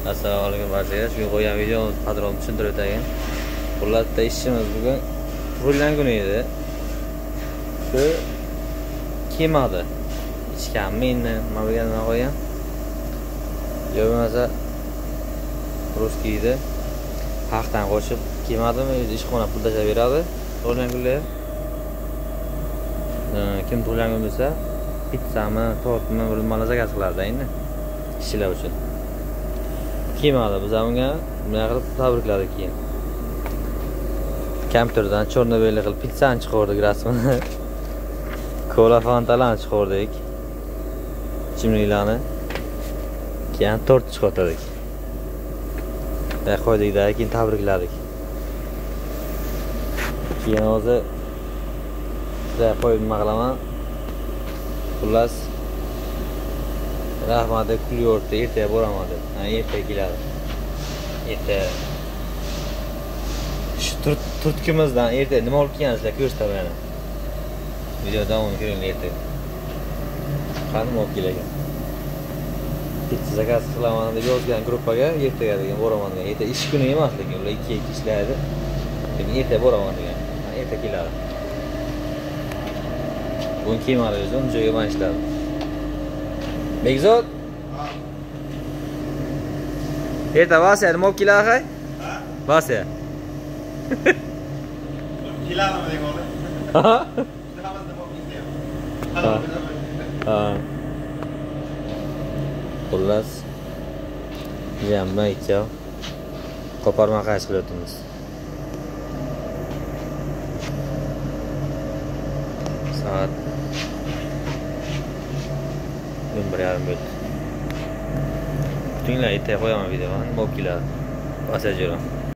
Assalomu alaykum barchaga. Shu qo'ygan videomiz qadrini tushuntirib o'tayin. Xullas ishimiz bugun tug'ilgan kuni edi. Shu kemadi. Ichganmi endi, nima bo'lganini qo'ygan. Yo bo'lmasa ruskiy edi. Haqdan qo'shib kemadimi, ishxona pul tashlab beradi. Tug'ilgan kunlar. Kim tug'ilgan kun bo'lsa, pizzami, tortmi, bir nimalar zakaz qilardi endi. Ishchilar uchun. Kemadi, biz unga bunday qilib tabrikladik keyin. Kompyuterdan chornobelli qilib pizzani chiqardik rasmini. Kola fantalarni chiqardik. Ichimliklarni. Keyin tort chiqardik. Va qo'ydikda, keyin tabrikladik. Keyin hozir sizga qo'yib nima qilaman? Xullas rahmat deb kulyordi, ertaga boraman deb. Ertaga keladi. Ertaga shu turtkimizdan ertaga nima olib kelgansizlar ko'rsataman. Video davomini ko'ringlar ertaga. Qani olib kelgan. Pizza zakaz qilaman deb yozgan gruppaga ertaga degan boraman degan. Ertaga ish kuni emas lekin ular 2 ishlaydi. Lekin ertaga boraman degan. Ertaga keladi. Bugun kemadi o'zim joyga man ishladim. Begzod. Erta Vasiya nima olib keladi hay? Ha? Vasiya. Keladimi deb o'yladim. Ha? Ha. Xullas jamma ikki qo'parma qash qilyapmiz. Soat 11:30 bo'ldi. Kutinglar, ertaga qo'yaman videoni. Nima bo'lib keladi? Pasajerim.